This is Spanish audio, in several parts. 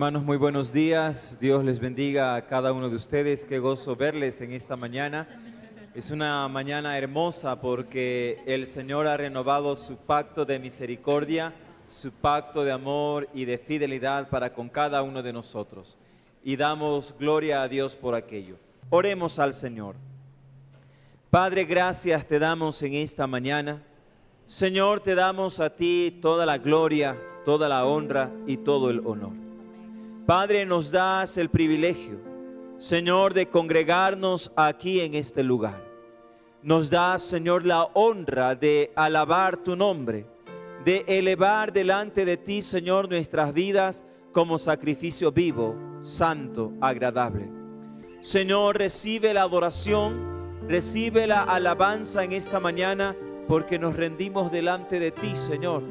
Hermanos, muy buenos días. Dios les bendiga a cada uno de ustedes. Qué gozo verles en esta mañana. Es una mañana hermosa porque el Señor ha renovado su pacto de misericordia, su pacto de amor y de fidelidad para con cada uno de nosotros. Y damos gloria a Dios por aquello. Oremos al Señor. Padre, gracias te damos en esta mañana. Señor, te damos a ti toda la gloria, toda la honra y todo el honor. Padre, nos das el privilegio, Señor, de congregarnos aquí en este lugar. Nos das, Señor, la honra de alabar tu nombre, de elevar delante de ti, Señor, nuestras vidas como sacrificio vivo, santo, agradable. Señor, recibe la adoración, recibe la alabanza en esta mañana, porque nos rendimos delante de ti, Señor,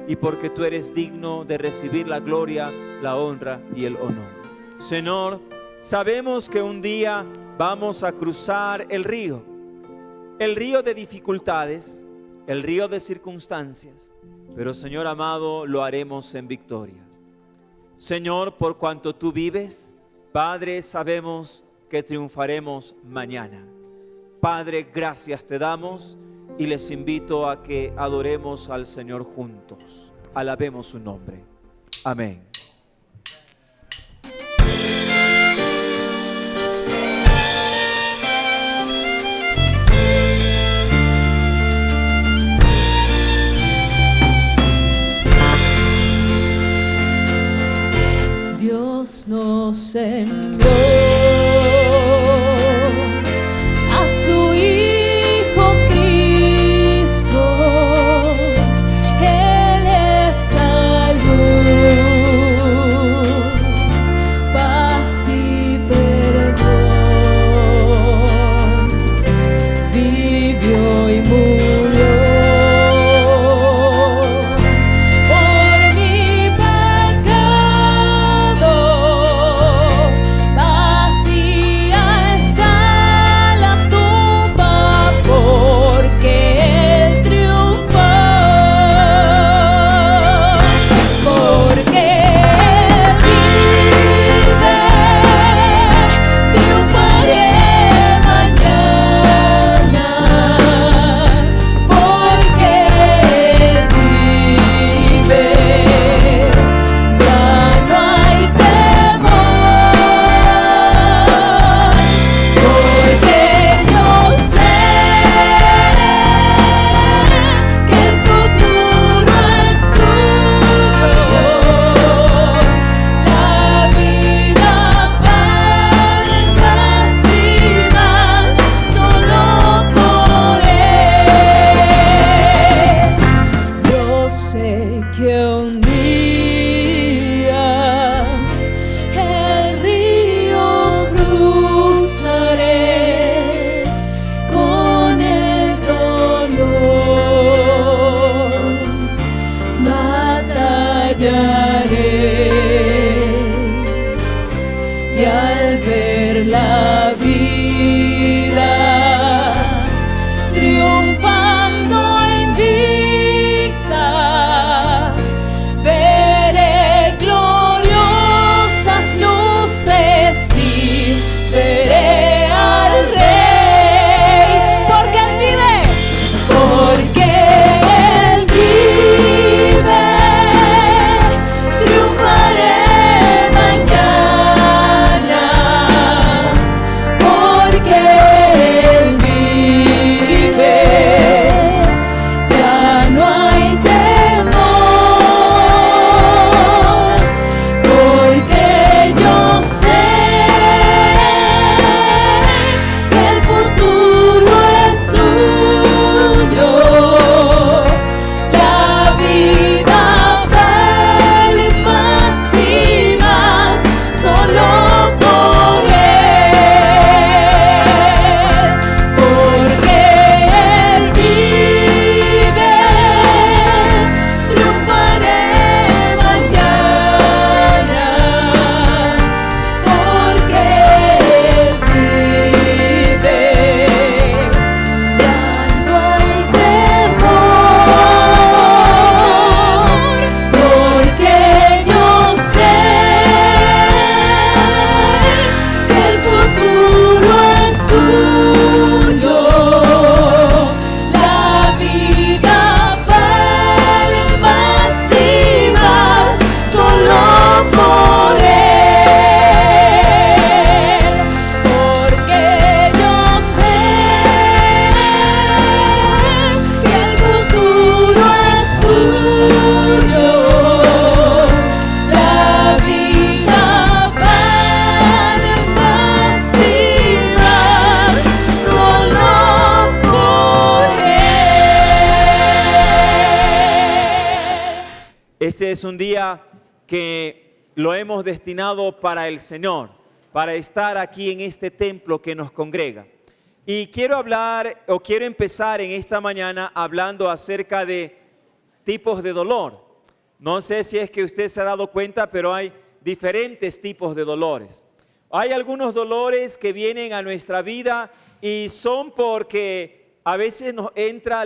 y porque tú eres digno de recibir la gloria, la honra y el honor. Señor, sabemos que un día vamos a cruzar el río de dificultades, el río de circunstancias, pero Señor amado, lo haremos en victoria. Señor, por cuanto tú vives, Padre, sabemos que triunfaremos mañana. Padre, gracias te damos y les invito a que adoremos al Señor juntos. Alabemos su nombre. Amén. Dios nos envió a su Hijo Cristo. Él es salud. Este es un día que lo hemos destinado para el Señor, para estar aquí en este templo que nos congrega. Y quiero empezar en esta mañana hablando acerca de tipos de dolor. No sé si es que usted se ha dado cuenta, pero hay diferentes tipos de dolores. Hay algunos dolores que vienen a nuestra vida y son porque a veces nos entra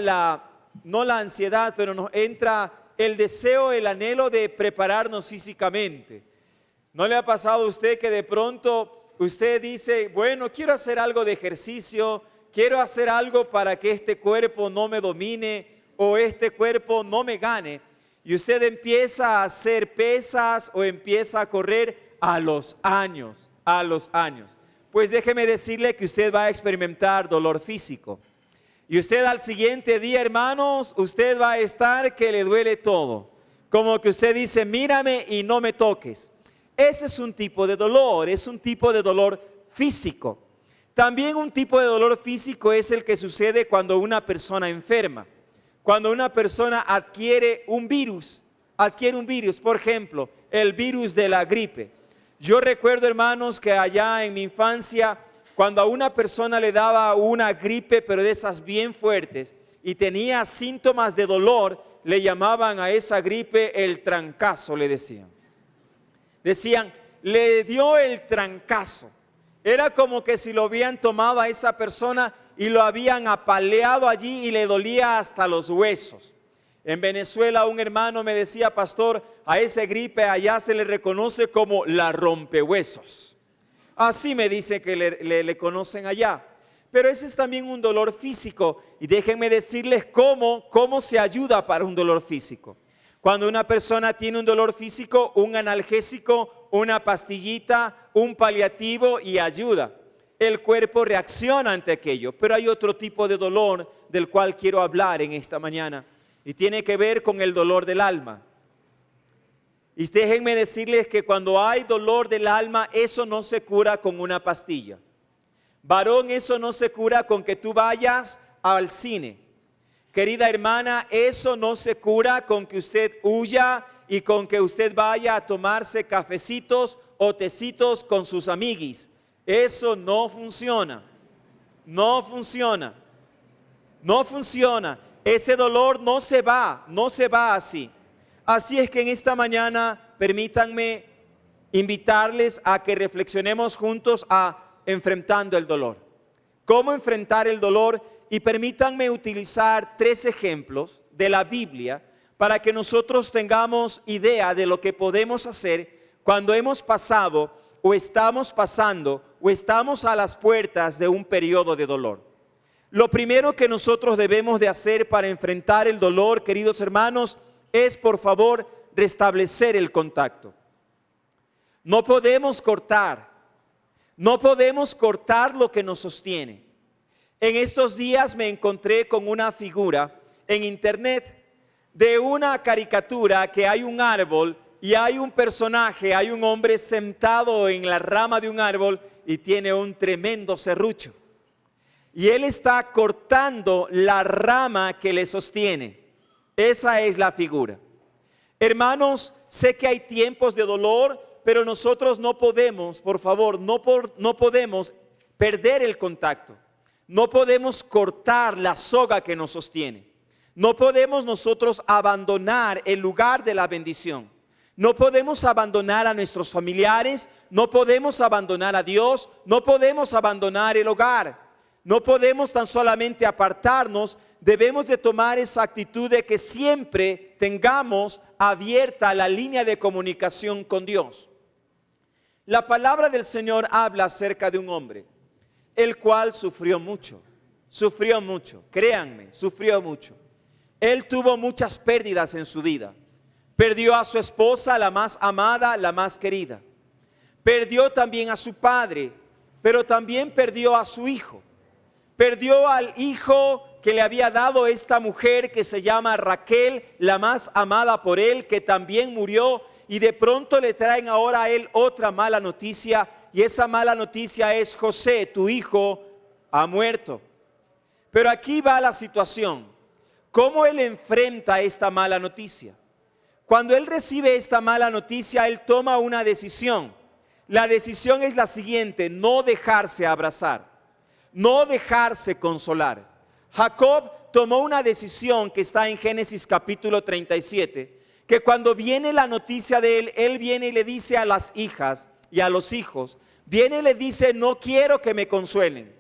no la ansiedad, pero nos entra el deseo, el anhelo de prepararnos físicamente. ¿No le ha pasado a usted que de pronto usted dice, bueno, quiero hacer algo de ejercicio, quiero hacer algo para que este cuerpo no me domine o este cuerpo no me gane? Y usted empieza a hacer pesas o empieza a correr a los años. Pues déjeme decirle que usted va a experimentar dolor físico. Y usted al siguiente día, hermanos, usted va a estar que le duele todo. Como que usted dice, mírame y no me toques. Ese es un tipo de dolor, es un tipo de dolor físico. También un tipo de dolor físico es el que sucede cuando una persona enferma. Cuando una persona adquiere un virus, por ejemplo, el virus de la gripe. Yo recuerdo, hermanos, que allá en mi infancia, cuando a una persona le daba una gripe, pero de esas bien fuertes, y tenía síntomas de dolor, le llamaban a esa gripe el trancazo, le decían. Decían, le dio el trancazo. Era como que si lo habían tomado a esa persona y lo habían apaleado allí y le dolía hasta los huesos. En Venezuela un hermano me decía, pastor, a esa gripe allá se le reconoce como la rompehuesos. Así me dice que le conocen allá. Pero ese es también un dolor físico. Y déjenme decirles cómo se ayuda para un dolor físico. Cuando una persona tiene un dolor físico, un analgésico, una pastillita, un paliativo y ayuda. El cuerpo reacciona ante aquello. Pero hay otro tipo de dolor del cual quiero hablar en esta mañana. Y tiene que ver con el dolor del alma. Y déjenme decirles que cuando hay dolor del alma, eso no se cura con una pastilla. Varón, eso no se cura con que tú vayas al cine. Querida hermana, eso no se cura con que usted huya y con que usted vaya a tomarse cafecitos o tecitos con sus amiguis. Eso no funciona. No funciona. No funciona. Ese dolor no se va así. Así es que en esta mañana permítanme invitarles a que reflexionemos juntos a enfrentando el dolor. ¿Cómo enfrentar el dolor? Y permítanme utilizar 3 ejemplos de la Biblia para que nosotros tengamos idea de lo que podemos hacer cuando hemos pasado o estamos pasando o estamos a las puertas de un periodo de dolor. Lo primero que nosotros debemos de hacer para enfrentar el dolor, queridos hermanos, es por favor restablecer el contacto. No podemos cortar lo que nos sostiene. En estos días me encontré con una figura en internet de una caricatura que hay un árbol y hay un personaje, hay un hombre sentado en la rama de un árbol y tiene un tremendo serrucho. Y él está cortando la rama que le sostiene. Esa es la figura. Hermanos, sé que hay tiempos de dolor, pero nosotros no podemos, por favor, no podemos perder el contacto. No podemos cortar la soga que nos sostiene. No podemos nosotros abandonar el lugar de la bendición. No podemos abandonar a nuestros familiares, no podemos abandonar a Dios, no podemos abandonar el hogar. No podemos tan solamente apartarnos, debemos de tomar esa actitud de que siempre tengamos abierta la línea de comunicación con Dios. La palabra del Señor habla acerca de un hombre, el cual sufrió mucho, créanme, sufrió mucho. Él tuvo muchas pérdidas en su vida. Perdió a su esposa, la más amada, la más querida. Perdió también a su padre, pero también perdió a su hijo. Perdió al hijo que le había dado esta mujer que se llama Raquel, la más amada por él, que también murió, y de pronto le traen ahora a él otra mala noticia, y esa mala noticia es: José, tu hijo ha muerto. Pero aquí va la situación. ¿Cómo él enfrenta esta mala noticia? Cuando él recibe esta mala noticia, él toma una decisión. La decisión es la siguiente: no dejarse abrazar, no dejarse consolar. Jacob tomó una decisión que está en Génesis capítulo 37, que cuando viene la noticia de él, él viene y le dice a las hijas y a los hijos, viene y le dice: no quiero que me consuelen,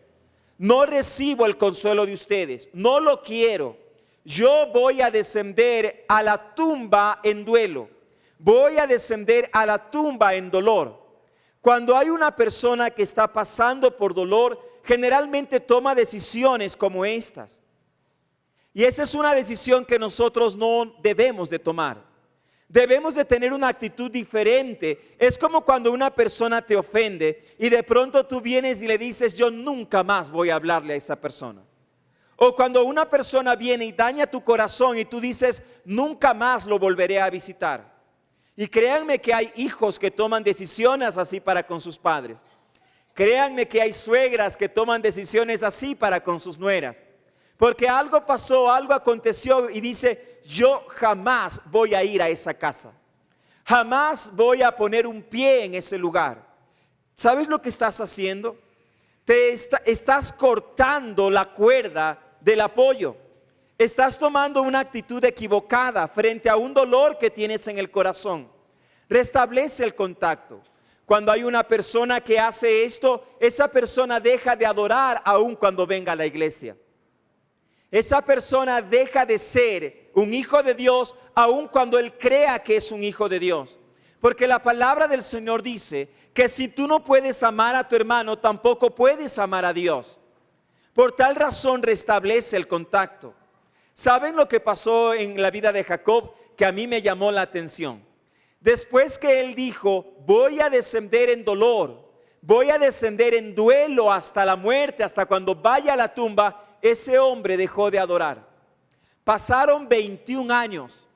no recibo el consuelo de ustedes, no lo quiero. Yo voy a descender a la tumba en duelo, voy a descender a la tumba en dolor. Cuando hay una persona que está pasando por dolor, generalmente toma decisiones como estas. Y esa es una decisión que nosotros no debemos de tomar. Debemos de tener una actitud diferente. Es como cuando una persona te ofende y de pronto tú vienes y le dices: yo nunca más voy a hablarle a esa persona. O cuando una persona viene y daña tu corazón y tú dices: nunca más lo volveré a visitar. Y créanme que hay hijos que toman decisiones así para con sus padres. Créanme que hay suegras que toman decisiones así para con sus nueras. Porque algo pasó, algo aconteció y dice: yo jamás voy a ir a esa casa. Jamás voy a poner un pie en ese lugar. ¿Sabes lo que estás haciendo? Estás cortando la cuerda del apoyo. Estás tomando una actitud equivocada frente a un dolor que tienes en el corazón. Restablece el contacto. Cuando hay una persona que hace esto, esa persona deja de adorar aun cuando venga a la iglesia. Esa persona deja de ser un hijo de Dios aun cuando él crea que es un hijo de Dios. Porque la palabra del Señor dice que si tú no puedes amar a tu hermano, tampoco puedes amar a Dios. Por tal razón restablece el contacto. ¿Saben lo que pasó en la vida de Jacob? Que a mí me llamó la atención. Después que él dijo: voy a descender en dolor, voy a descender en duelo hasta la muerte, hasta cuando vaya a la tumba, ese hombre dejó de adorar. Pasaron 21 años.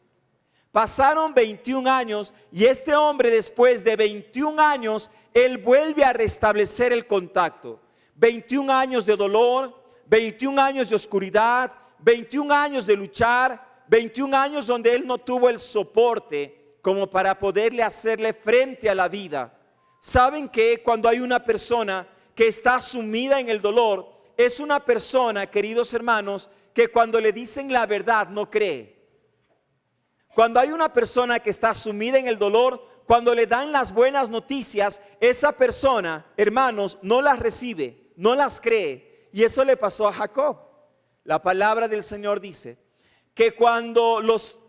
Pasaron 21 años y este hombre, después de 21 años, él vuelve a restablecer el contacto. 21 años de dolor, 21 años de oscuridad, 21 años de luchar, 21 años donde él no tuvo el soporte como para poderle hacerle frente a la vida. ¿Saben que cuando hay una persona que está sumida en el dolor, es una persona, queridos hermanos, que cuando le dicen la verdad no cree? Cuando hay una persona que está sumida en el dolor, cuando le dan las buenas noticias, esa persona, hermanos, no las recibe, no las cree. Y eso le pasó a Jacob. La palabra del Señor dice que cuando los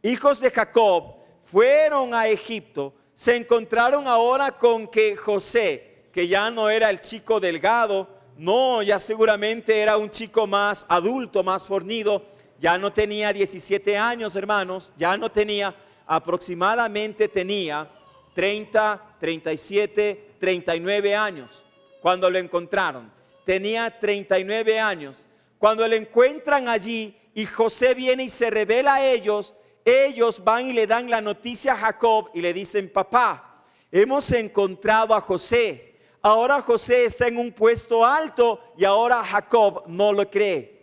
hijos de Jacob fueron a Egipto, se encontraron ahora con que José, que ya no era el chico delgado, no, ya seguramente era un chico más adulto, más fornido, ya no tenía 17 años, hermanos, ya no tenía, aproximadamente tenía 30, 37, 39 años cuando lo encontraron. Tenía 39 años. Cuando lo encuentran allí y José viene y se revela a ellos, ellos van y le dan la noticia a Jacob y le dicen: papá, hemos encontrado a José. Ahora José está en un puesto alto y ahora Jacob no lo cree.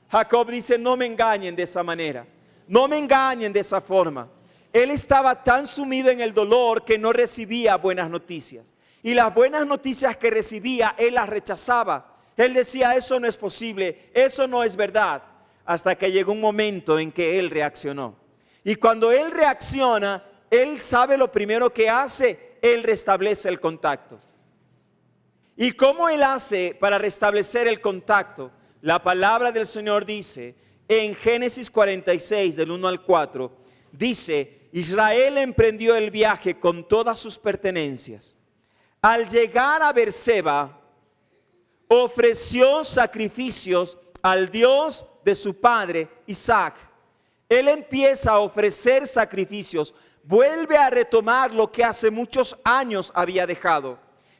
Jacob dice: no me engañen de esa manera, no me engañen de esa forma. Él estaba tan sumido en el dolor que no recibía buenas noticias. Y las buenas noticias que recibía, él las rechazaba. Él decía: eso no es posible, eso no es verdad. Hasta que llegó un momento en que él reaccionó. Y cuando él reacciona, él sabe lo primero que hace: él restablece el contacto. ¿Y cómo él hace para restablecer el contacto? La palabra del Señor dice en Génesis 46 del 1 al 4, dice: Israel emprendió el viaje con todas sus pertenencias. Al llegar a Beerseba, ofreció sacrificios al Dios de su padre Isaac. Él empieza a ofrecer sacrificios, vuelve a retomar lo que hace muchos años había dejado.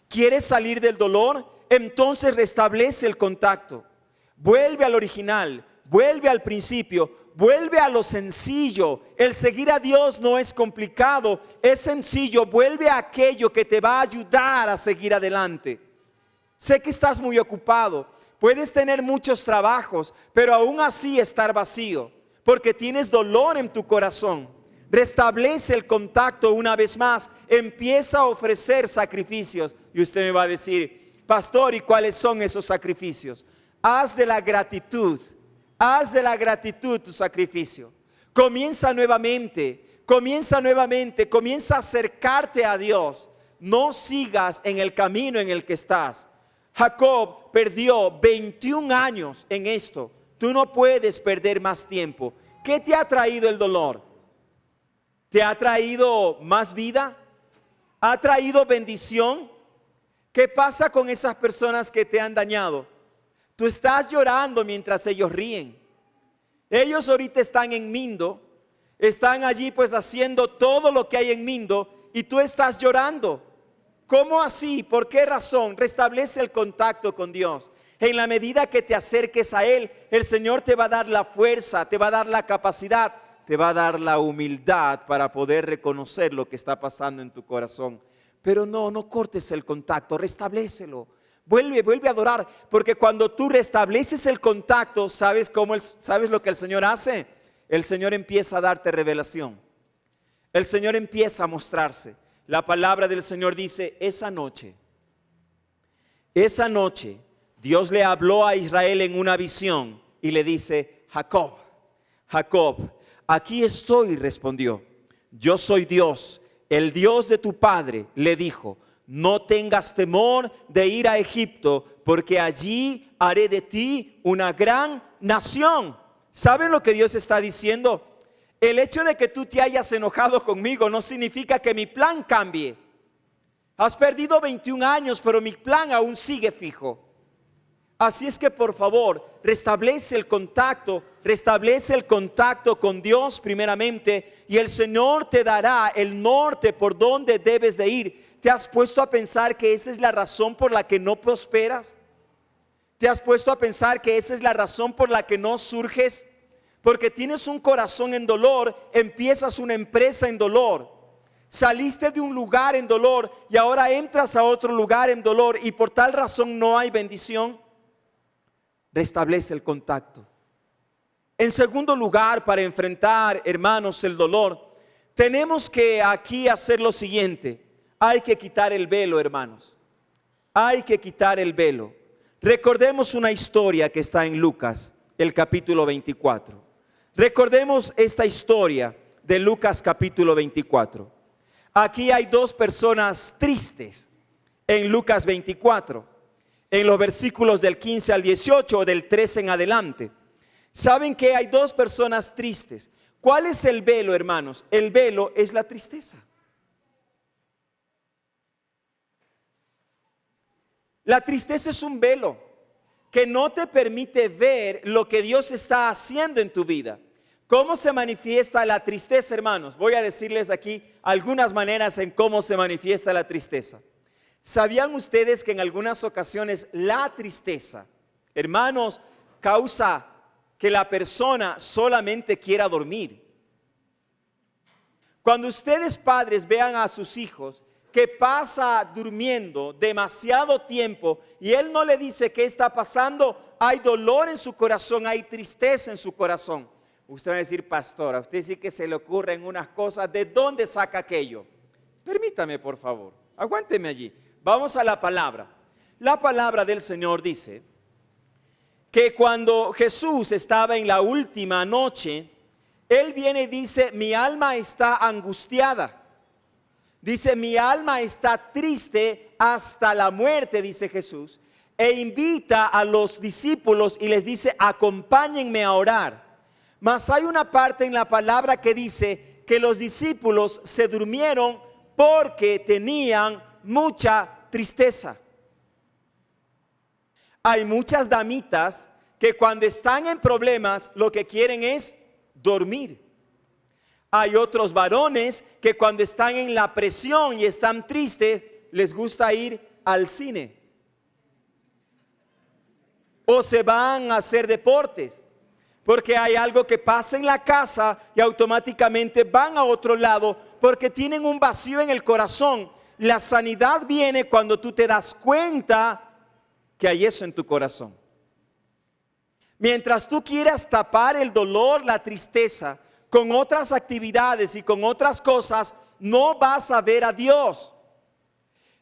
¿Quiere salir del dolor? Entonces restablece el contacto. Vuelve al original, vuelve al principio, vuelve a lo sencillo. El seguir a Dios no es complicado, es sencillo. Vuelve a aquello que te va a ayudar a seguir adelante. Sé que estás muy ocupado, puedes tener muchos trabajos, pero aún así estar vacío, porque tienes dolor en tu corazón. Restablece el contacto una vez más. Empieza a ofrecer sacrificios. Y usted me va a decir, pastor, ¿y cuáles son esos sacrificios? Haz de la gratitud tu sacrificio. Comienza nuevamente, comienza a acercarte a Dios. No sigas en el camino en el que estás. Jacob perdió 21 años en esto. Tú no puedes perder más tiempo. ¿Qué te ha traído el dolor? ¿Te ha traído más vida? ¿Ha traído bendición? ¿Qué pasa con esas personas que te han dañado? Tú estás llorando mientras ellos ríen. Ellos ahorita están en Mindo, están allí pues haciendo todo lo que hay en Mindo y tú estás llorando. ¿Cómo así? ¿Por qué razón? Restablece el contacto con Dios. En la medida que te acerques a Él, el Señor te va a dar la fuerza, te va a dar la capacidad, te va a dar la humildad para poder reconocer lo que está pasando en tu corazón. Pero no cortes el contacto, restablécelo. Vuelve a adorar, porque cuando tú restableces el contacto, ¿sabes lo que el Señor hace? El Señor empieza a darte revelación. El Señor empieza a mostrarse. La palabra del Señor dice, esa noche, Dios le habló a Israel en una visión y le dice, Jacob, aquí estoy, respondió. Yo soy Dios, el Dios de tu padre. Le dijo, no tengas temor de ir a Egipto, porque allí haré de ti una gran nación. ¿Saben lo que Dios está diciendo? El hecho de que tú te hayas enojado conmigo no significa que mi plan cambie. Has perdido 21 años, pero mi plan aún sigue fijo. Así es que por favor, restablece el contacto con Dios primeramente, y el Señor te dará el norte por donde debes de ir. ¿Te has puesto a pensar que esa es la razón por la que no prosperas? ¿Te has puesto a pensar que esa es la razón por la que no surges? Porque tienes un corazón en dolor, empiezas una empresa en dolor. Saliste de un lugar en dolor y ahora entras a otro lugar en dolor, y por tal razón no hay bendición. Restablece el contacto. En segundo lugar, para enfrentar, hermanos, el dolor, tenemos que aquí hacer lo siguiente. Hay que quitar el velo, hermanos. Hay que quitar el velo. Recordemos una historia que está en Lucas, el capítulo 24. Recordemos esta historia de Lucas capítulo 24. Aquí hay dos personas tristes en Lucas 24, en los versículos del 15 al 18 o del 13 en adelante. ¿Saben que hay dos personas tristes? ¿Cuál es el velo, hermanos? El velo es la tristeza. La tristeza es un velo que no te permite ver lo que Dios está haciendo en tu vida. ¿Cómo se manifiesta la tristeza, hermanos? Voy a decirles aquí algunas maneras en cómo se manifiesta la tristeza. ¿Sabían ustedes que en algunas ocasiones la tristeza, hermanos, causa que la persona solamente quiera dormir? Cuando ustedes padres vean a sus hijos que pasa durmiendo demasiado tiempo y él no le dice qué está pasando, hay dolor en su corazón, hay tristeza en su corazón. Usted va a decir, pastor, a usted sí que se le ocurren unas cosas, ¿de dónde saca aquello? Permítame, por favor, aguánteme allí. Vamos a la palabra. La palabra del Señor dice que cuando Jesús estaba en la última noche, Él viene y dice, mi alma está angustiada. Dice, mi alma está triste hasta la muerte, dice Jesús. E invita a los discípulos y les dice, acompáñenme a orar. Mas hay una parte en la palabra que dice que los discípulos se durmieron porque tenían mucha tristeza. Hay muchas damitas que cuando están en problemas lo que quieren es dormir. Hay otros varones que cuando están en la presión y están tristes les gusta ir al cine o se van a hacer deportes. Porque hay algo que pasa en la casa y automáticamente van a otro lado porque tienen un vacío en el corazón. La sanidad viene cuando tú te das cuenta que hay eso en tu corazón. Mientras tú quieras tapar el dolor, la tristeza, con otras actividades y con otras cosas, no vas a ver a Dios.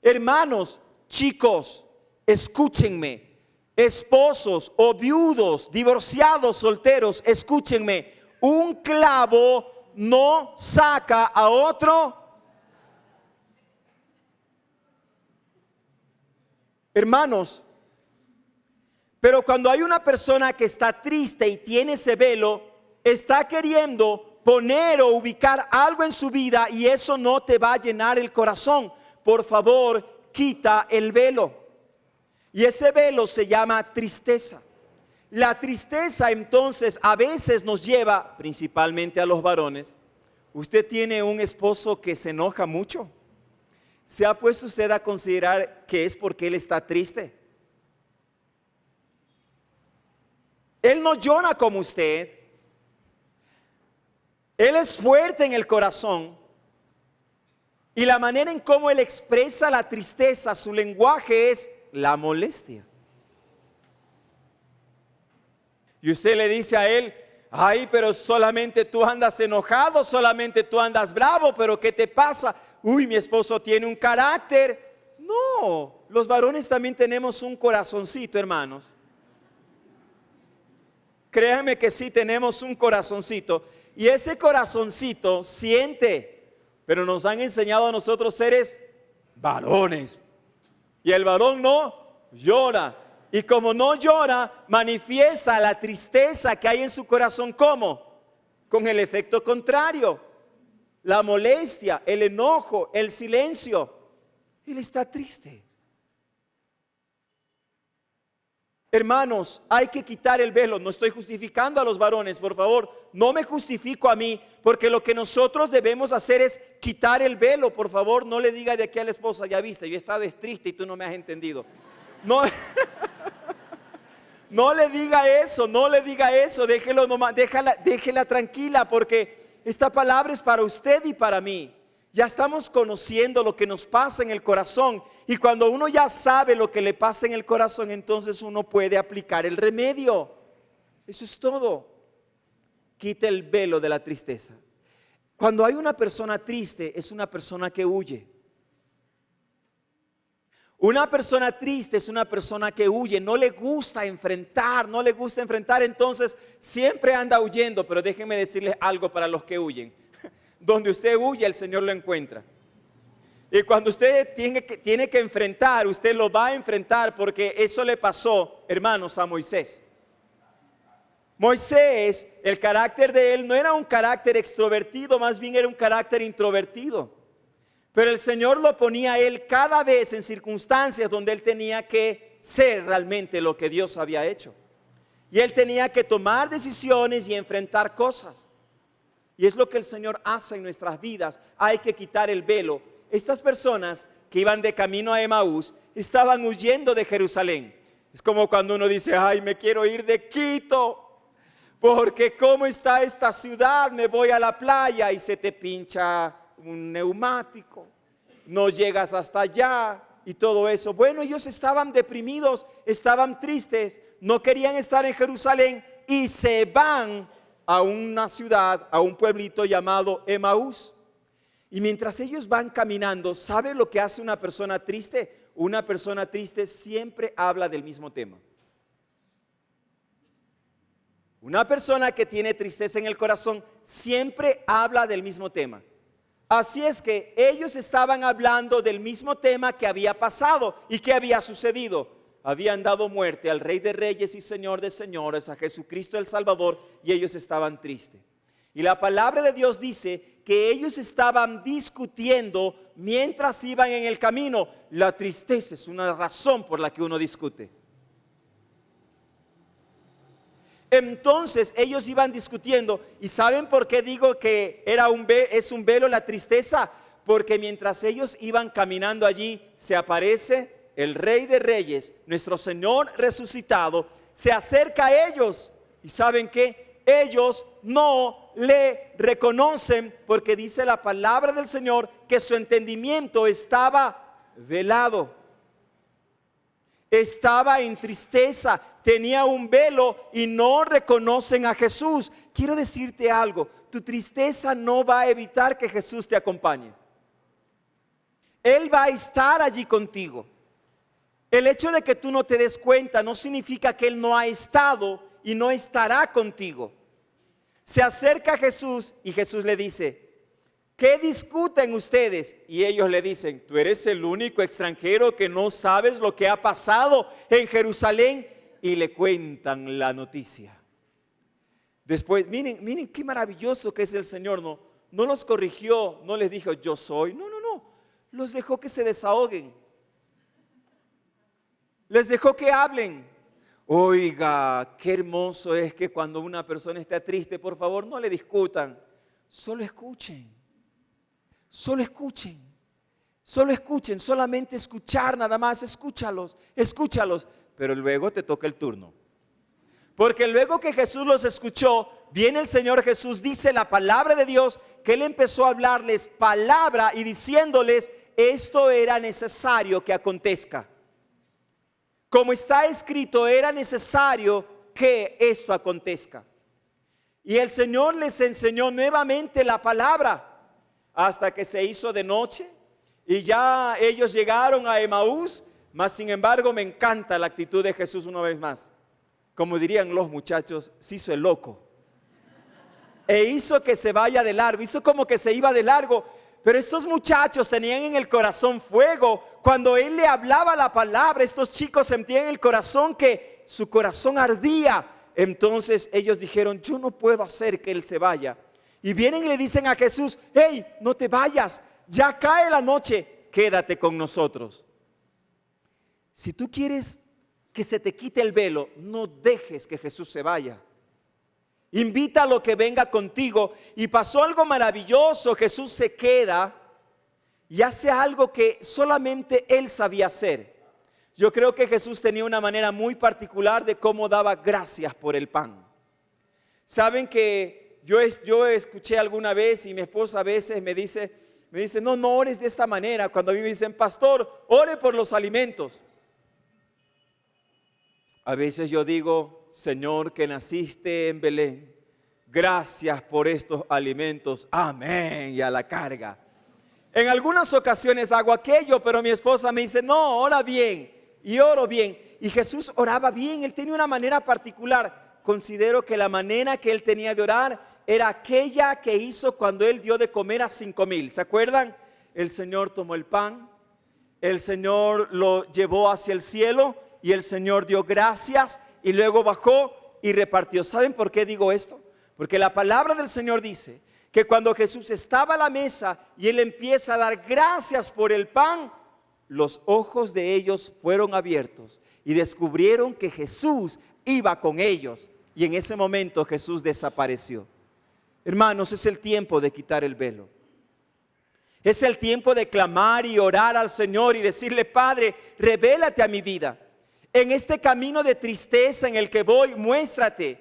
Hermanos, chicos, escúchenme. Esposos o viudos, divorciados, solteros, escúchenme. Un clavo no saca a otro. Hermanos, pero cuando hay una persona que está triste y tiene ese velo, está queriendo poner o ubicar algo en su vida y eso no te va a llenar el corazón. Por favor, quita el velo. Y ese velo se llama tristeza. La tristeza entonces a veces nos lleva, principalmente a los varones. Usted tiene un esposo que se enoja mucho. ¿Se ha puesto usted a considerar que es porque él está triste? Él no llora como usted. Él es fuerte en el corazón. Y la manera en cómo él expresa la tristeza, su lenguaje es la molestia. Y usted le dice a él: ay, pero solamente tú andas enojado, solamente tú andas bravo, pero ¿qué te pasa? Uy, mi esposo tiene un carácter. No, los varones también tenemos un corazoncito, hermanos. Créanme que sí tenemos un corazoncito. Y ese corazoncito siente, pero nos han enseñado a nosotros seres varones. Y el varón no llora. Y como no llora, manifiesta la tristeza que hay en su corazón. ¿Cómo? Con el efecto contrario. La molestia, el enojo, el silencio. Él está triste. Hermanos, hay que quitar el velo. No estoy justificando a los varones, por favor. No me justifico a mí, porque lo que nosotros debemos hacer es quitar el velo. Por favor, no le diga de aquí a la esposa: ya viste, yo he estado triste y tú no me has entendido. No, no le diga eso, no le diga eso. Déjelo nomás, déjela tranquila, porque esta palabra es para usted y para mí. Ya estamos conociendo lo que nos pasa en el corazón. Y cuando uno ya sabe lo que le pasa en el corazón, entonces uno puede aplicar el remedio. Eso es todo. Quite el velo de la tristeza. Cuando hay una persona triste, es una persona que huye. Una persona triste es una persona que huye. No le gusta enfrentar, entonces siempre anda huyendo. Pero déjenme decirles algo para los que huyen. Donde usted huye, el Señor lo encuentra. Y cuando usted tiene que enfrentar, usted lo va a enfrentar, porque eso le pasó, hermanos, a Moisés. Moisés, el carácter de él no era un carácter extrovertido, más bien era un carácter introvertido. Pero el Señor lo ponía a él cada vez en circunstancias donde él tenía que ser realmente lo que Dios había hecho. Y él tenía que tomar decisiones y enfrentar cosas. Y es lo que el Señor hace en nuestras vidas. Hay que quitar el velo. Estas personas que iban de camino a Emaús estaban huyendo de Jerusalén. Es como cuando uno dice: ay, me quiero ir de Quito, porque cómo está esta ciudad, me voy a la playa y se te pincha un neumático, no llegas hasta allá y todo eso. Bueno, ellos estaban deprimidos, estaban tristes, no querían estar en Jerusalén y se van a una ciudad, a un pueblito llamado Emaús. Y mientras ellos van caminando, ¿sabe lo que hace una persona triste? Una persona triste siempre habla del mismo tema. Una persona que tiene tristeza en el corazón siempre habla del mismo tema. Así es que ellos estaban hablando del mismo tema que había pasado y que había sucedido. Habían dado muerte al Rey de Reyes y Señor de Señores, a Jesucristo el Salvador, y ellos estaban tristes. Y la palabra de Dios dice que ellos estaban discutiendo mientras iban en el camino. La tristeza es una razón por la que uno discute. Entonces ellos iban discutiendo. ¿Y saben por qué digo que es un velo la tristeza? Porque mientras ellos iban caminando allí, se aparece el Rey de Reyes, nuestro Señor resucitado, se acerca a ellos. ¿Y saben qué? Ellos no le reconocen, porque dice la palabra del Señor que su entendimiento estaba velado. estaba en tristeza, tenía un velo y no reconocen a Jesús. Quiero decirte algo, tu tristeza no va a evitar que Jesús te acompañe. Él va a estar allí contigo. El hecho de que tú no te des cuenta no significa que Él no ha estado y no estará contigo. Se acerca a Jesús y Jesús le dice: ¿qué discuten ustedes? Y ellos le dicen: tú eres el único extranjero que no sabes lo que ha pasado en Jerusalén. Y le cuentan la noticia. Después, miren qué maravilloso que es el Señor. No los corrigió, no les dijo yo soy. No. Los dejó que se desahoguen. Les dejó que hablen. Oiga, qué hermoso es que cuando una persona está triste, por favor, no le discutan. Solo escuchen. Solo escuchen. Solo escuchen, solamente escuchar nada más. Escúchalos. Pero luego te toca el turno. Porque luego que Jesús los escuchó, viene el Señor Jesús, dice la palabra de Dios, que Él empezó a hablarles palabra y diciéndoles: esto era necesario que acontezca. Como está escrito, era necesario que esto acontezca. Y el Señor les enseñó nuevamente la palabra hasta que se hizo de noche y ya ellos llegaron a Emaús. Mas sin embargo me encanta la actitud de Jesús una vez más. Como dirían los muchachos, se hizo el loco. E hizo que se vaya de largo, hizo como que se iba de largo. Pero estos muchachos tenían en el corazón fuego. Cuando Él le hablaba la palabra, estos chicos sentían en el corazón que su corazón ardía. Entonces ellos dijeron: yo no puedo hacer que Él se vaya. Y vienen y le dicen a Jesús: hey, no te vayas, ya cae la noche, quédate con nosotros. Si tú quieres que se te quite el velo, no dejes que Jesús se vaya. Invítalo que venga contigo. Y pasó algo maravilloso. Jesús se queda y hace algo que solamente Él sabía hacer. Yo creo que Jesús tenía una manera muy particular de cómo daba gracias por el pan. Saben que yo escuché alguna vez, y mi esposa a veces me dice, no ores de esta manera. Cuando a mí me dicen: pastor, ore por los alimentos. A veces yo digo: Señor, que naciste en Belén, gracias por estos alimentos, amén, y a la carga. En algunas ocasiones hago aquello, pero mi esposa me dice: no, ora bien, y oro bien. Y Jesús oraba bien, Él tenía una manera particular. Considero que la manera que Él tenía de orar era aquella que hizo cuando Él dio de comer a 5,000. ¿Se acuerdan? El Señor tomó el pan, el Señor lo llevó hacia el cielo, y el Señor dio gracias y luego bajó y repartió. ¿Saben por qué digo esto? Porque la palabra del Señor dice que cuando Jesús estaba a la mesa y Él empieza a dar gracias por el pan, los ojos de ellos fueron abiertos y descubrieron que Jesús iba con ellos. Y en ese momento Jesús desapareció. Hermanos, es el tiempo de quitar el velo. Es el tiempo de clamar y orar al Señor y decirle: Padre, revélate a mi vida. En este camino de tristeza en el que voy, muéstrate,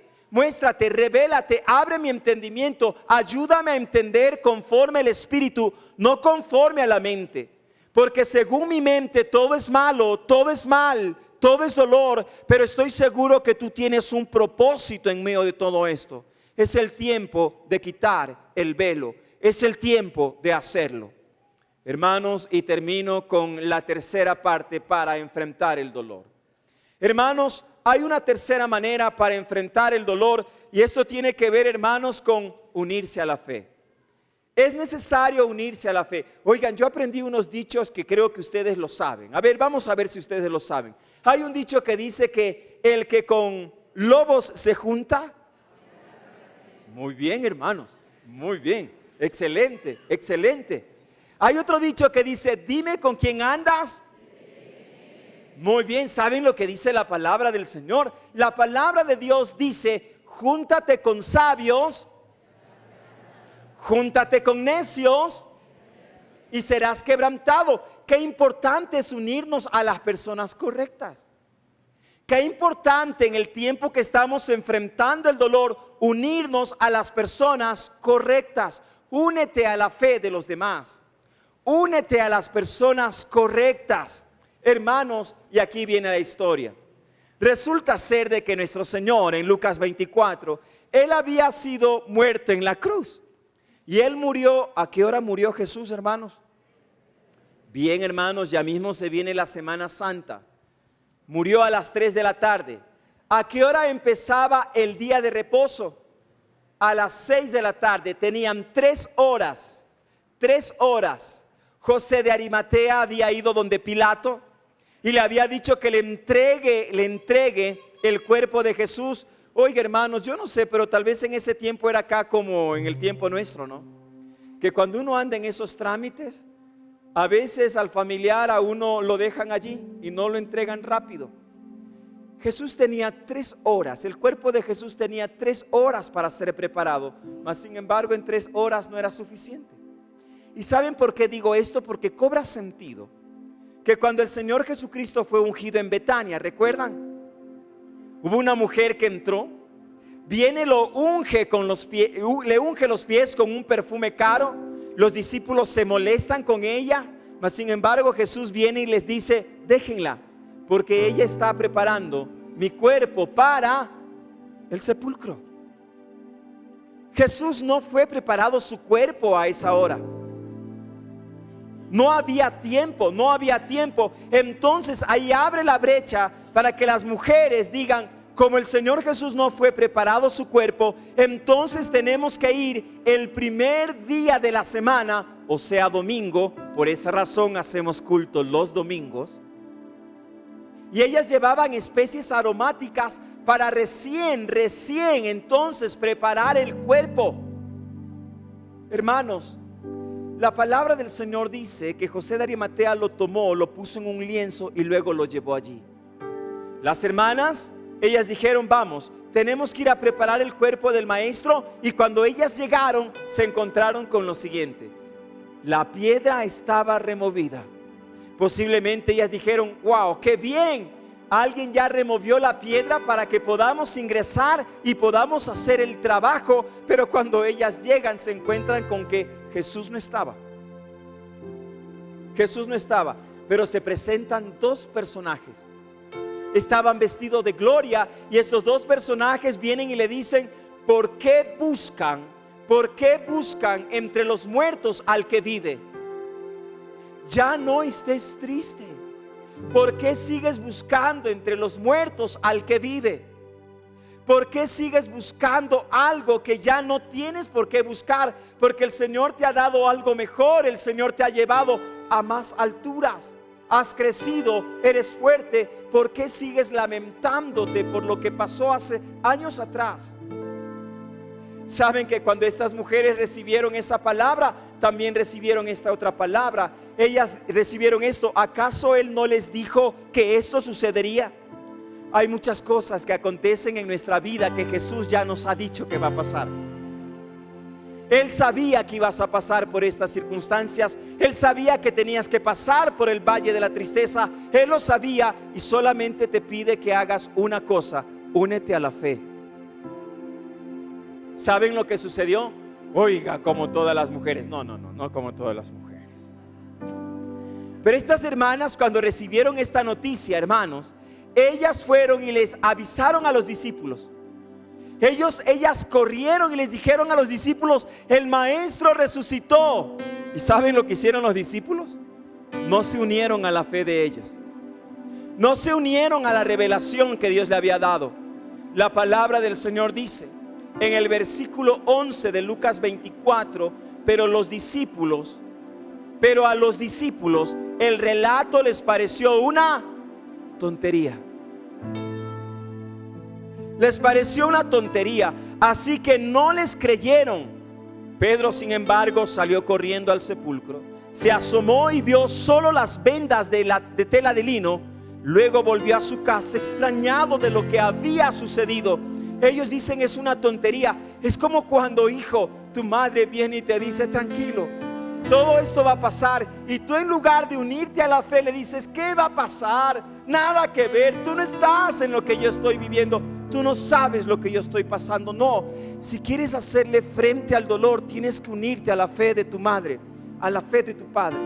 revélate, abre mi entendimiento, ayúdame a entender conforme al Espíritu, no conforme a la mente. Porque según mi mente todo es malo, todo es mal, todo es dolor, pero estoy seguro que tú tienes un propósito en medio de todo esto. Es el tiempo de quitar el velo, es el tiempo de hacerlo. Hermanos, y termino con la tercera parte para enfrentar el dolor. Hermanos, hay una tercera manera para enfrentar el dolor, y esto tiene que ver, hermanos, con unirse a la fe. Es necesario unirse a la fe. Oigan, yo aprendí unos dichos que creo que ustedes lo saben. A ver, vamos a ver si ustedes lo saben. Hay un dicho que dice que el que con lobos se junta. Muy bien, hermanos, muy bien, excelente, excelente. Hay otro dicho que dice: dime con quién andas. Muy bien, ¿saben lo que dice la palabra del Señor? La palabra de Dios dice: júntate con sabios, júntate con necios y serás quebrantado. Qué importante es unirnos a las personas correctas. Qué importante en el tiempo que estamos enfrentando el dolor, unirnos a las personas correctas. Únete a la fe de los demás. Únete a las personas correctas. Hermanos, y aquí viene la historia. Resulta ser de que nuestro Señor en Lucas 24, Él había sido muerto en la cruz. Y Él murió, ¿a qué hora murió Jesús, hermanos? Bien, hermanos, ya mismo se viene la Semana Santa. Murió a las 3 de la tarde. ¿A qué hora empezaba el día de reposo? A las 6 de la tarde. Tenían 3 horas. 3 horas. José de Arimatea había ido donde Pilato y le había dicho que le entregue el cuerpo de Jesús. Oiga, hermanos, yo no sé, pero tal vez en ese tiempo era acá como en el tiempo nuestro, ¿no? Que cuando uno anda en esos trámites, a veces al familiar a uno lo dejan allí y no lo entregan rápido. Jesús tenía 3 horas, el cuerpo de Jesús tenía 3 horas para ser preparado, mas sin embargo en 3 horas no era suficiente. ¿Y saben por qué digo esto? Porque cobra sentido que cuando el Señor Jesucristo fue ungido en Betania, ¿recuerdan? Hubo una mujer que entró, viene, lo unge con los pies, le unge los pies con un perfume caro. Los discípulos se molestan con ella, mas sin embargo Jesús viene y les dice: déjenla, porque ella está preparando mi cuerpo para el sepulcro. Jesús no fue preparado su cuerpo a esa hora. No había tiempo, no había tiempo. Entonces ahí abre la brecha para que las mujeres digan: como el Señor Jesús no fue preparado su cuerpo, entonces tenemos que ir el primer día de la semana, o sea domingo. Por esa razón hacemos culto los domingos. Y ellas llevaban especies aromáticas para recién entonces preparar el cuerpo. Hermanos, la palabra del Señor dice que José de Arimatea lo tomó, lo puso en un lienzo y luego lo llevó allí. Las hermanas, ellas dijeron: vamos, tenemos que ir a preparar el cuerpo del maestro. Y cuando ellas llegaron, se encontraron con lo siguiente: la piedra estaba removida. Posiblemente ellas dijeron: wow, qué bien, alguien ya removió la piedra para que podamos ingresar y podamos hacer el trabajo. Pero cuando ellas llegan, se encuentran con que Jesús no estaba. Jesús no estaba, pero se presentan 2 personajes. Estaban vestidos de gloria y estos 2 personajes vienen y le dicen: ¿por qué buscan entre los muertos al que vive? Ya no estés triste. ¿Por qué sigues buscando entre los muertos al que vive? ¿Por qué sigues buscando algo que ya no tienes por qué buscar? Porque el Señor te ha dado algo mejor. El Señor te ha llevado a más alturas. Has crecido, eres fuerte. ¿Por qué sigues lamentándote por lo que pasó hace años atrás? Saben que cuando estas mujeres recibieron esa palabra, también recibieron esta otra palabra. Ellas recibieron esto: ¿acaso Él no les dijo que esto sucedería? Hay muchas cosas que acontecen en nuestra vida que Jesús ya nos ha dicho que va a pasar. Él sabía que ibas a pasar por estas circunstancias. Él sabía que tenías que pasar por el valle de la tristeza. Él lo sabía y solamente te pide que hagas una cosa: únete a la fe. ¿Saben lo que sucedió? Oiga, como todas las mujeres. No como todas las mujeres. Pero estas hermanas, cuando recibieron esta noticia, hermanos, ellas fueron y les avisaron a los discípulos. Ellas corrieron y les dijeron a los discípulos: el maestro resucitó. ¿Y saben lo que hicieron los discípulos? No se unieron a la fe de ellos. No se unieron a la revelación que Dios le había dado. La palabra del Señor dice en el versículo 11 de Lucas 24: pero a los discípulos el relato les pareció una tontería. Les pareció una tontería, así que no les creyeron. Pedro, sin embargo, salió corriendo al sepulcro, se asomó y vio solo las vendas de tela de lino. Luego volvió a su casa extrañado de lo que había sucedido. Ellos dicen: es una tontería. Es como cuando, hijo, tu madre viene y te dice: tranquilo, todo esto va a pasar. Y tú, en lugar de unirte a la fe, le dices: ¿qué va a pasar? Nada que ver, tú no estás en lo que yo estoy viviendo. Tú no sabes lo que yo estoy pasando. No, si quieres hacerle frente al dolor, tienes que unirte a la fe de tu madre, a la fe de tu padre.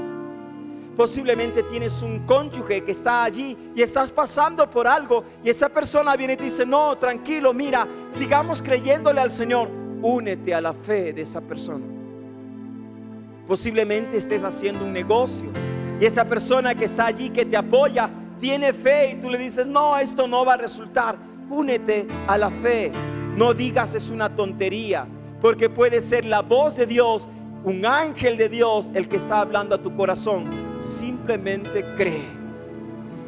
Posiblemente tienes un cónyuge que está allí y estás pasando por algo y esa persona viene y te dice: no, tranquilo, mira, sigamos creyéndole al Señor. Únete a la fe de esa persona. Posiblemente estés haciendo un negocio y esa persona que está allí, que te apoya, tiene fe y tú le dices: no, esto no va a resultar. Únete a la fe. No digas es una tontería, porque puede ser la voz de Dios, un ángel de Dios, el que está hablando a tu corazón. Simplemente cree.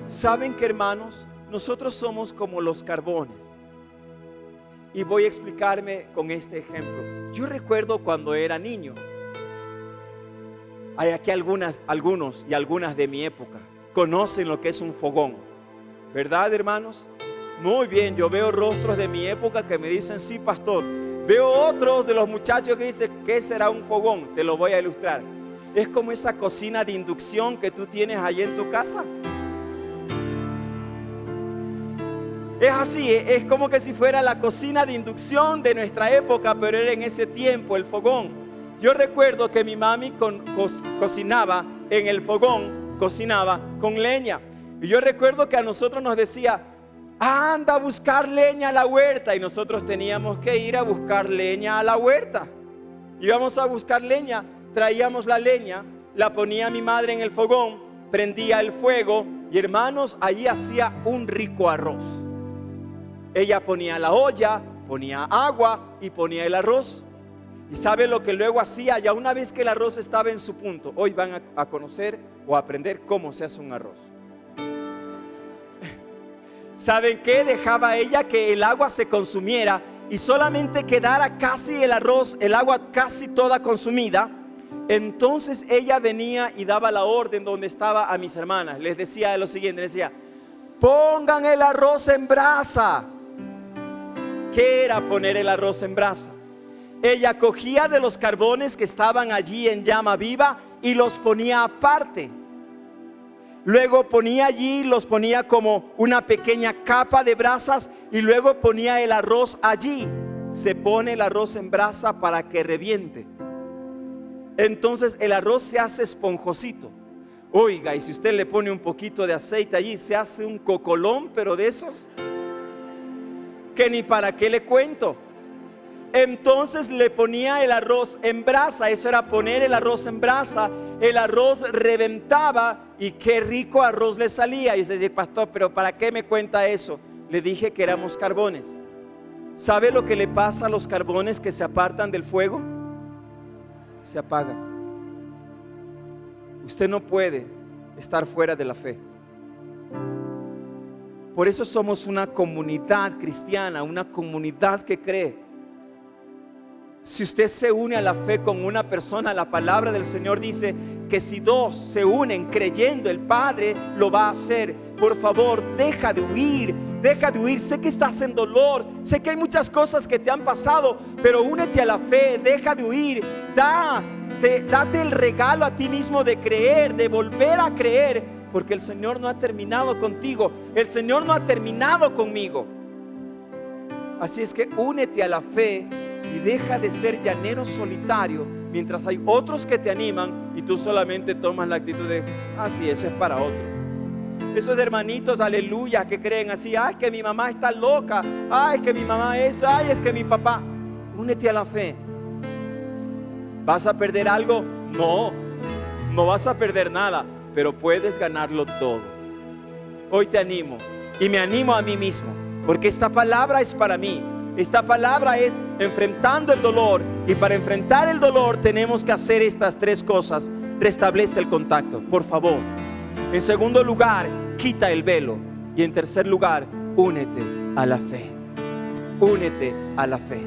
¿Saben qué, hermanos? Nosotros somos como los carbones. Y voy a explicarme con este ejemplo. Yo recuerdo cuando era niño. Hay aquí algunos y algunas de mi época conocen lo que es un fogón, ¿verdad, hermanos? Muy bien, yo veo rostros de mi época que me dicen: sí, pastor. Veo otros de los muchachos que dicen: ¿qué será un fogón? Te lo voy a ilustrar. Es como esa cocina de inducción que tú tienes ahí en tu casa. Es así, es como que si fuera la cocina de inducción de nuestra época, pero era en ese tiempo el fogón. Yo recuerdo que mi mami cocinaba en el fogón, cocinaba con leña. Y yo recuerdo que a nosotros nos decía: anda a buscar leña a la huerta. Y nosotros teníamos que ir a buscar leña a la huerta. Íbamos a buscar leña, traíamos la leña, la ponía mi madre en el fogón, prendía el fuego y, hermanos, allí hacía un rico arroz. Ella ponía la olla, ponía agua y ponía el arroz. ¿Y sabe lo que luego hacía? Ya una vez que el arroz estaba en su punto, hoy van a conocer o a aprender cómo se hace un arroz. ¿Saben qué? Dejaba ella que el agua se consumiera y solamente quedara casi el arroz, el agua casi toda consumida. Entonces ella venía y daba la orden donde estaba a mis hermanas. Les decía lo siguiente, les decía: pongan el arroz en brasa. ¿Qué era poner el arroz en brasa? Ella cogía de los carbones que estaban allí en llama viva y los ponía aparte. Luego ponía allí, los ponía como una pequeña capa de brasas y luego ponía el arroz allí. Se pone el arroz en brasa para que reviente. Entonces el arroz se hace esponjosito. Oiga, y si usted le pone un poquito de aceite allí, se hace un cocolón, pero de esos que ni para qué le cuento. Entonces le ponía el arroz en brasa. Eso era poner el arroz en brasa. El arroz reventaba y qué rico arroz le salía. Y usted dice: pastor, pero ¿para qué me cuenta eso? Le dije que éramos carbones. ¿Sabe lo que le pasa a los carbones que se apartan del fuego? Se apagan. Usted no puede estar fuera de la fe. Por eso somos una comunidad cristiana, una comunidad que cree. Si usted se une a la fe con una persona, la palabra del Señor dice que si dos se unen creyendo, el Padre lo va a hacer. Por favor, deja de huir. Sé que estás en dolor, sé que hay muchas cosas que te han pasado, pero únete a la fe, deja de huir. Date el regalo a ti mismo de creer, de volver a creer, porque el Señor no ha terminado contigo, el Señor no ha terminado conmigo. Así es que únete a la fe y deja de ser llanero solitario mientras hay otros que te animan y tú solamente tomas la actitud de: sí, eso es para otros. Esos hermanitos, aleluya, que creen así: ay, que mi mamá está loca, ay, que mi mamá eso, ay, es que mi papá. Únete a la fe. ¿Vas a perder algo? No vas a perder nada, pero puedes ganarlo todo. Hoy te animo y me animo a mí mismo, porque esta palabra es para mí. Esta palabra es enfrentando el dolor, y para enfrentar el dolor tenemos que hacer estas tres cosas. Restablece el contacto, por favor. En segundo lugar, quita el velo. Y en tercer lugar, únete a la fe. Únete a la fe.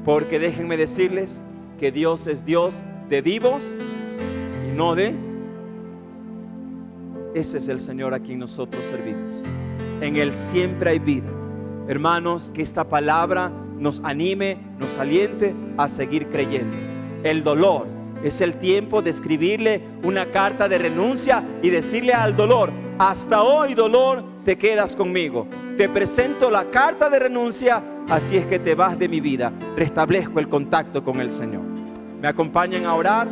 Porque déjenme decirles que Dios es Dios de vivos y no de... Ese es el Señor a quien nosotros servimos. En Él siempre hay vida. Hermanos, que esta palabra nos anime, nos aliente a seguir creyendo. El dolor es el tiempo de escribirle una carta de renuncia y decirle al dolor: hasta hoy, dolor, te quedas conmigo. Te presento la carta de renuncia, así es que te vas de mi vida. Restablezco el contacto con el Señor. ¿Me acompañan a orar?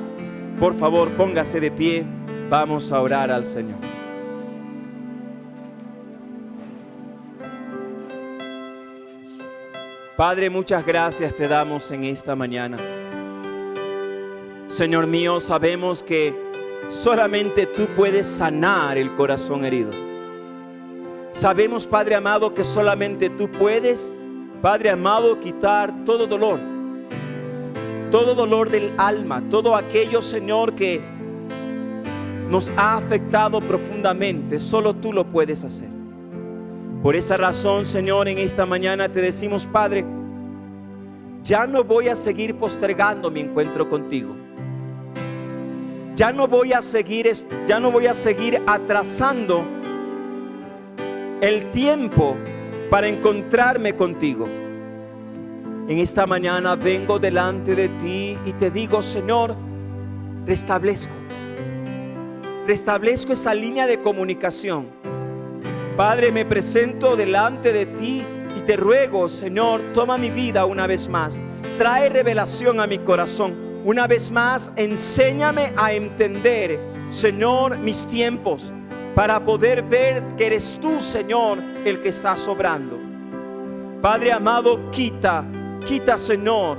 Por favor, póngase de pie. Vamos a orar al Señor. Padre, muchas gracias te damos en esta mañana. Señor mío, sabemos que solamente tú puedes sanar el corazón herido. Sabemos, Padre amado, que solamente tú puedes, Padre amado, quitar todo dolor del alma, todo aquello, Señor, que nos ha afectado profundamente. Solo tú lo puedes hacer. Por esa razón, Señor, en esta mañana te decimos, Padre, ya no voy a seguir postergando mi encuentro contigo. Ya no voy a seguir atrasando el tiempo para encontrarme contigo. En esta mañana vengo delante de ti y te digo, Señor, restablezco esa línea de comunicación. Padre, me presento delante de ti y te ruego, Señor, toma mi vida una vez más. Trae revelación a mi corazón. Una vez más, enséñame a entender, Señor, mis tiempos, para poder ver que eres tú, Señor, el que está sobrando. Padre amado, quita, Señor,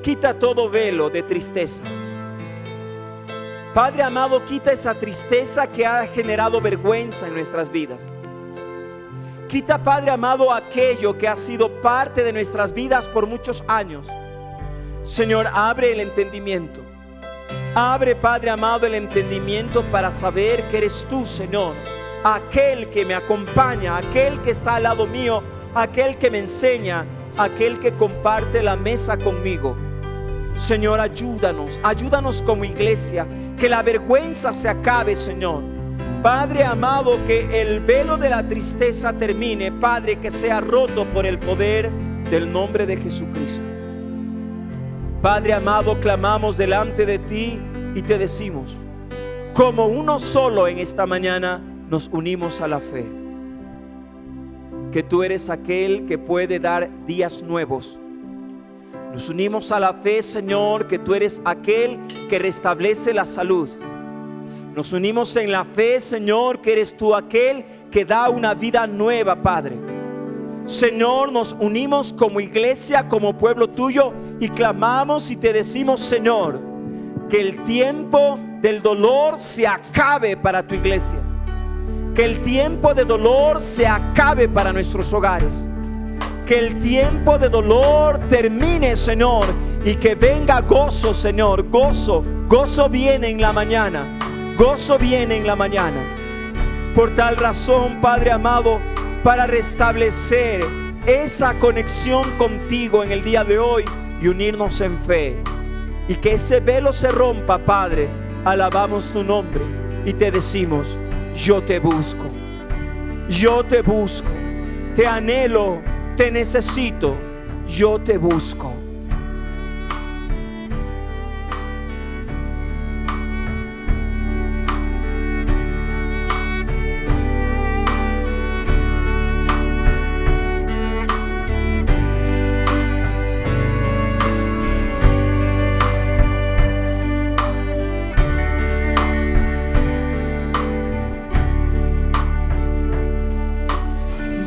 quita todo velo de tristeza. Padre amado, quita esa tristeza que ha generado vergüenza en nuestras vidas. Quita, Padre amado, aquello que ha sido parte de nuestras vidas por muchos años. Señor, abre el entendimiento. Abre, Padre amado, el entendimiento para saber que eres tú, Señor, aquel que me acompaña, aquel que está al lado mío, aquel que me enseña, aquel que comparte la mesa conmigo. Señor, ayúdanos como iglesia, que la vergüenza se acabe, Señor. Padre amado, que el velo de la tristeza termine, Padre, que sea roto por el poder del nombre de Jesucristo. Padre amado, clamamos delante de ti y te decimos, como uno solo en esta mañana nos unimos a la fe, que tú eres aquel que puede dar días nuevos. Nos unimos a la fe, Señor, que tú eres aquel que restablece la salud. Nos unimos en la fe, Señor, que eres tú aquel que da una vida nueva, Padre. Señor, nos unimos como iglesia, como pueblo tuyo, y clamamos y te decimos, Señor, que el tiempo del dolor se acabe para tu iglesia. Que el tiempo de dolor se acabe para nuestros hogares. Que el tiempo de dolor termine, Señor, y que venga gozo, Señor. Gozo viene en la mañana. Gozo viene en la mañana. Por tal razón, Padre amado, para restablecer esa conexión contigo en el día de hoy y unirnos en fe, y que ese velo se rompa, Padre, alabamos tu nombre y te decimos, yo te busco, te anhelo, te necesito, yo te busco.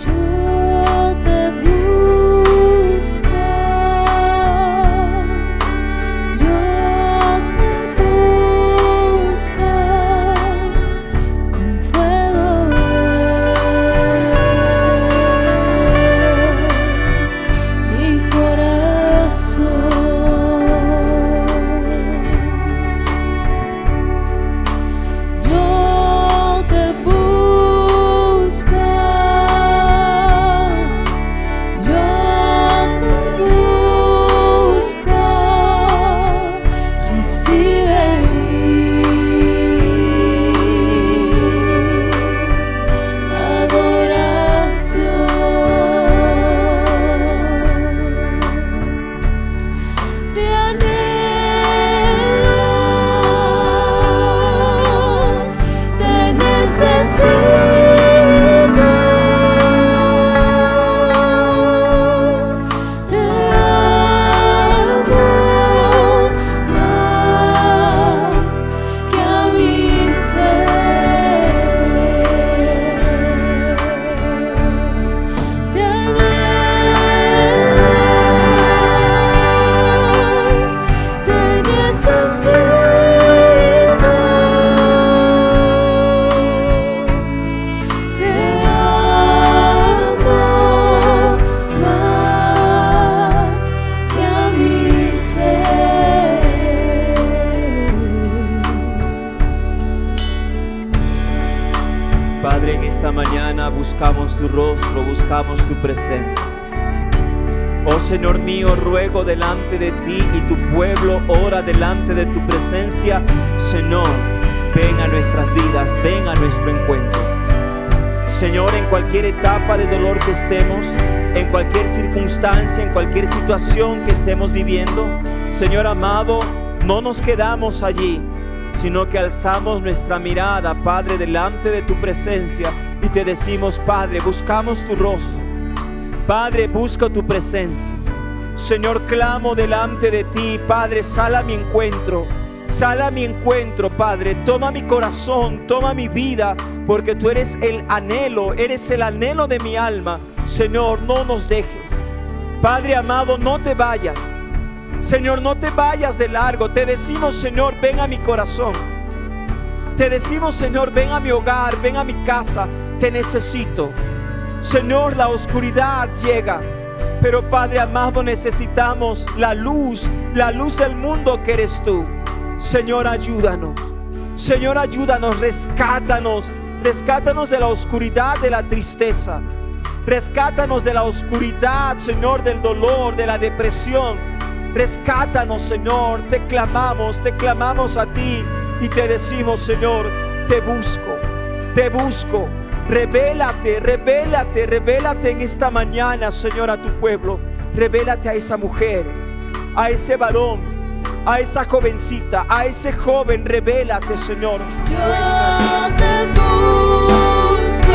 Yo te busco. buscamos tu presencia. Oh Señor mío, ruego delante de ti y tu pueblo ora delante de tu presencia. Señor, ven a nuestras vidas, ven a nuestro encuentro. Señor, en cualquier etapa de dolor que estemos, en cualquier circunstancia, en cualquier situación que estemos viviendo, Señor amado, no nos quedamos allí, sino que alzamos nuestra mirada, Padre, delante de tu presencia y te decimos: Padre, buscamos tu rostro. Padre, busco tu presencia. Señor, clamo delante de ti. Padre, sal a mi encuentro. Sal a mi encuentro, Padre. Toma mi corazón, toma mi vida, porque tú eres el anhelo de mi alma. Señor, no nos dejes. Padre amado, no te vayas. Señor, no te vayas de largo. Te decimos, Señor, ven a mi corazón. Te decimos, Señor, ven a mi hogar, ven a mi casa. Te necesito. Señor, la oscuridad llega, pero Padre amado, necesitamos la luz del mundo que eres tú. Señor, ayúdanos. Señor, ayúdanos, rescátanos. Rescátanos de la oscuridad de la tristeza. Rescátanos de la oscuridad, Señor, del dolor, de la depresión. Rescátanos, Señor. Te clamamos a ti y te decimos: Señor, te busco. Revélate en esta mañana, Señor, a tu pueblo. Revélate a esa mujer, a ese varón, a esa jovencita, a ese joven. Revélate, Señor. Yo te busco.